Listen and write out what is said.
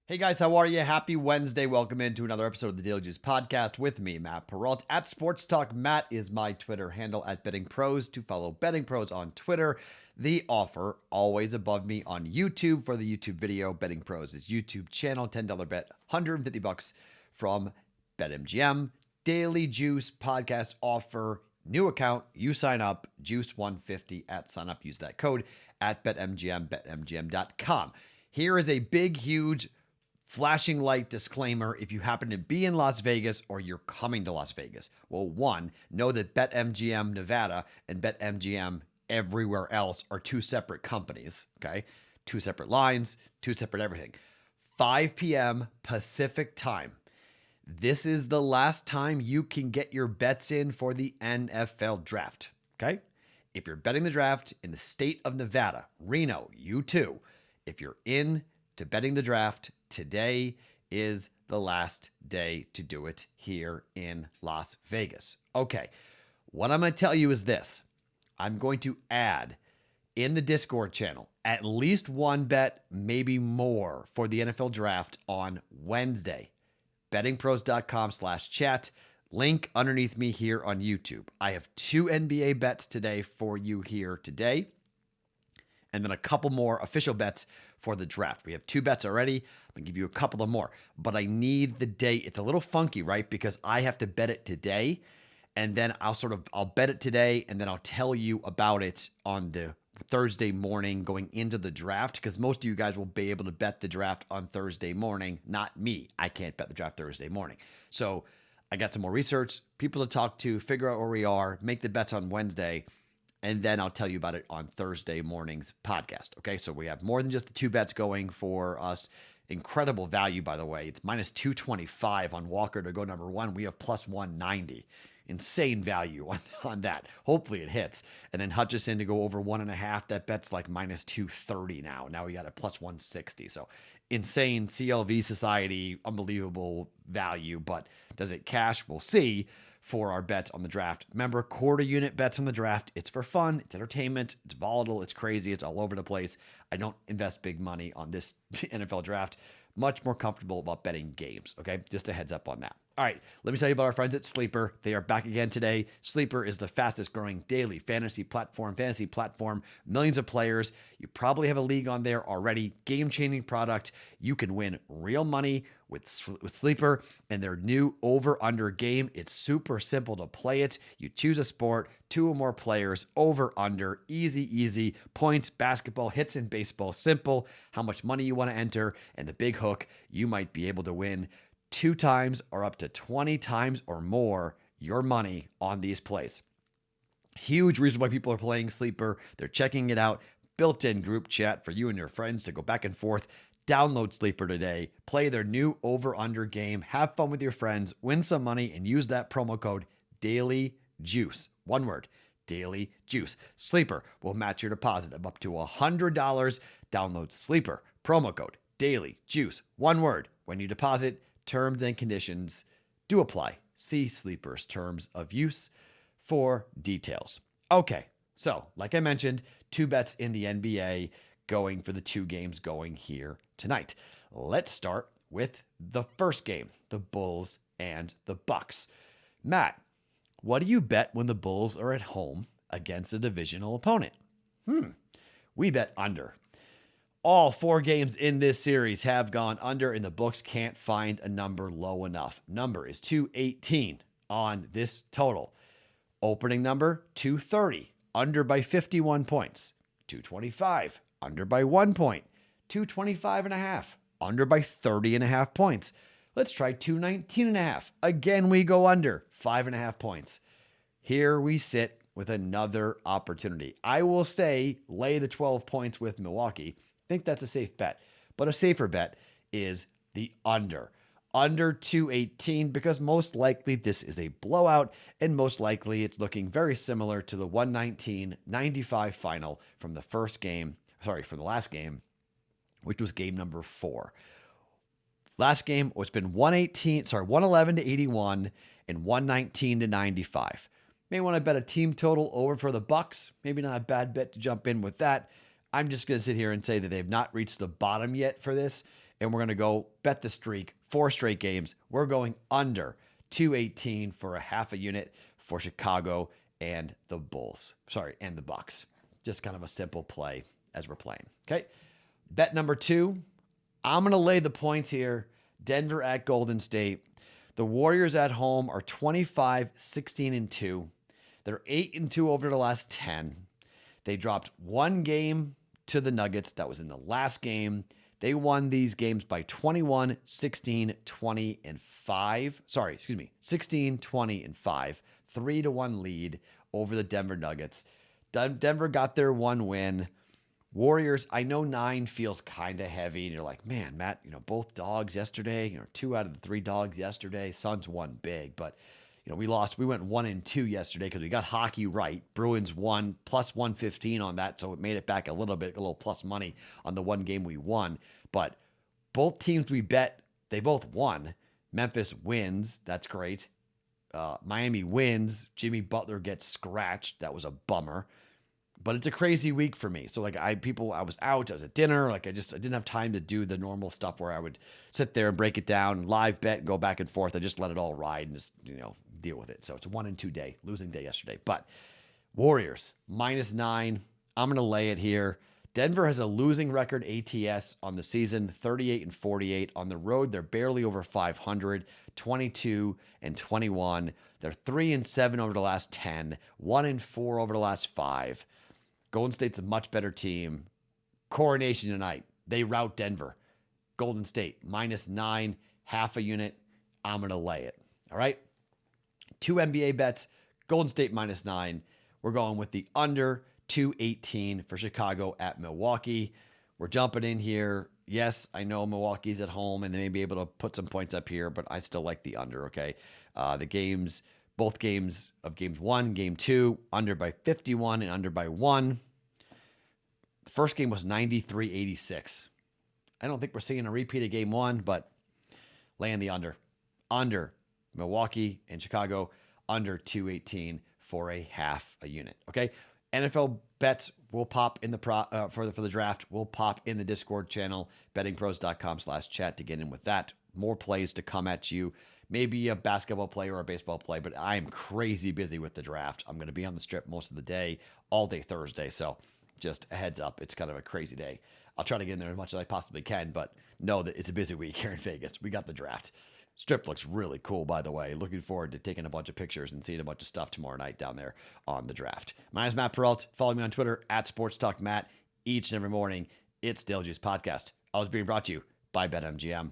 Hey guys, how are you? Happy Wednesday. Welcome into another episode of the Daily Juice Podcast with me, Matt Perrault. At Sports Talk Matt is my Twitter handle. At BettingPros to follow BettingPros on Twitter. The offer always above me on YouTube for the YouTube video. BettingPros is YouTube channel, $10 bet, $150 from BetMGM. Daily Juice Podcast offer. New account, you sign up, Juice150 at sign up. Use that code at BetMGM, BetMGM.com. Here is a big, huge flashing light disclaimer if you happen to be in Las Vegas or you're coming to Las Vegas. Well, one, know that BetMGM Nevada and BetMGM everywhere else are two separate companies, okay? Two separate lines, two separate everything. 5 p.m. Pacific time. This is the last time you can get your bets in for the NFL draft, okay? If you're betting the draft in the state of Nevada, Reno, you too, if you're in to betting the draft, today is the last day to do it here in Las Vegas. Okay, what I'm going to tell you is this. I'm going to add in the Discord channel at least one bet, maybe more, for the NFL draft on Wednesday. BettingPros.com/chat. Link underneath me here on YouTube. I have 2 NBA bets today for you here today, and then a couple more official bets for the draft. We have 2 bets already. I'm going to give you a couple of more, but I need the date. It's a little funky, right? Because I have to bet it today, and then I'll bet it today, and then I'll tell you about it on the Thursday morning going into the draft, because most of you guys will be able to bet the draft on Thursday morning. Not me. I can't bet the draft Thursday morning. So I got some more research, people to talk to, figure out where we are, make the bets on Wednesday, and then I'll tell you about it on Thursday morning's podcast. Okay, so we have more than just the 2 bets going for us. Incredible value, by the way. It's minus 225 on Walker to go number 1. We have plus 190. Insane value on that. Hopefully it hits. And then Hutchison to go over 1.5. That bet's like minus 230 now. Now we got a plus 160. So insane CLV society, unbelievable value. But does it cash? We'll see. For our bets on the draft. Remember, quarter unit bets on the draft. It's for fun. It's entertainment. It's volatile. It's crazy. It's all over the place. I don't invest big money on this NFL draft. Much more comfortable about betting games. Okay, just a heads up on that. All right, let me tell you about our friends at Sleeper. They are back again today. Sleeper is the fastest growing daily fantasy platform. Millions of players. You probably have a league on there already. Game-changing product. You can win real money with Sleeper and their new over-under game. It's super simple to play it. You choose a sport, 2 or more players, over-under, easy. Points, basketball, hits in baseball, simple. How much money you want to enter, and the big hook, you might be able to win 2 times or up to 20 times or more your money on these plays. Huge reason why people are playing Sleeper. They're checking it out. Built-in group chat for you and your friends to go back and forth. Download Sleeper today. Play their new over-under game. Have fun with your friends. Win some money and use that promo code DAILYJUICE. One word, Daily Juice. Sleeper will match your deposit of up to $100. Download Sleeper. Promo code DAILYJUICE. One word. When you deposit, terms and conditions do apply. See Sleeper's terms of use for details. Okay, so like I mentioned, 2 bets in the NBA going for the 2 games going here tonight. Let's start with the first game, the Bulls and the Bucks. Matt, what do you bet when the Bulls are at home against a divisional opponent? We bet under. All 4 games in this series have gone under, and the books can't find a number low enough. Number is 218 on this total. Opening number, 230, under by 51 points. 225, under by 1 point. 225.5, under by 30.5 points. Let's try 219.5. Again, we go under 5.5 points. Here we sit with another opportunity. I will say lay the 12 points with Milwaukee. I think that's a safe bet. But a safer bet is the under. Under 218, because most likely this is a blowout, and most likely it's looking very similar to the 119-95 final from the last game, which was game number 4. Last game, it's been 111 to 81 and 119 to 95. May want to bet a team total over for the Bucks. Maybe not a bad bet to jump in with that. I'm just going to sit here and say that they've not reached the bottom yet for this, and we're going to go bet the streak, 4 straight games. We're going under 218 for a half a unit for Chicago and the Bulls. And the Bucks. Just kind of a simple play as we're playing. Okay. Bet number 2. I'm going to lay the points here. Denver at Golden State. The Warriors at home are 25-16-2. They're 8-2 over the last 10. They dropped 1 game to the Nuggets. That was in the last game. They won these games by 21, 16, 20, and 5. 16, 20, and 5. 3-1 lead over the Denver Nuggets. Denver got their 1 win. Warriors, I know 9 feels kind of heavy, and you're like, man, Matt, both dogs yesterday, 2 out of the 3 dogs yesterday. Suns won big, but we lost. We went 1-2 yesterday because we got hockey right. Bruins won plus 115 on that, so it made it back a little plus money on the 1 game we won. But both teams we bet, they both won. Memphis wins. That's great. Miami wins. Jimmy Butler gets scratched. That was a bummer. But it's a crazy week for me. So I was out, I was at dinner. I didn't have time to do the normal stuff where I would sit there and break it down, live bet, and go back and forth. I just let it all ride and just, deal with it. So it's a 1-2 day, losing day yesterday. But Warriors, -9. I'm going to lay it here. Denver has a losing record ATS on the season, 38-48. On the road, they're barely over 500, 22-21. They're 3-7 over the last 10, 1-4 over the last 5. Golden State's a much better team. Coronation tonight. They rout Denver. Golden State, -9, half a unit. I'm going to lay it. All right? 2 NBA bets. Golden State -9. We're going with the under 218 for Chicago at Milwaukee. We're jumping in here. Yes, I know Milwaukee's at home and they may be able to put some points up here, but I still like the under, okay? Both games of games 1, game 2, under by 51 and under by 1. The first game was 93-86. I don't think we're seeing a repeat of game 1, but laying the under. Under Milwaukee and Chicago, under 218 for a half a unit, okay? NFL bets will pop in the for the draft. Will pop in the Discord channel, bettingpros.com/chat to get in with that. More plays to come at you. Maybe a basketball play or a baseball play, but I am crazy busy with the draft. I'm going to be on the strip most of the day, all day Thursday. So just a heads up, it's kind of a crazy day. I'll try to get in there as much as I possibly can, but know that it's a busy week here in Vegas. We got the draft. Strip looks really cool, by the way. Looking forward to taking a bunch of pictures and seeing a bunch of stuff tomorrow night down there on the draft. My name is Matt Perrault. Follow me on Twitter @SportsTalkMatt. Each and every morning, it's Dale Juice Podcast. Always being brought to you by BetMGM.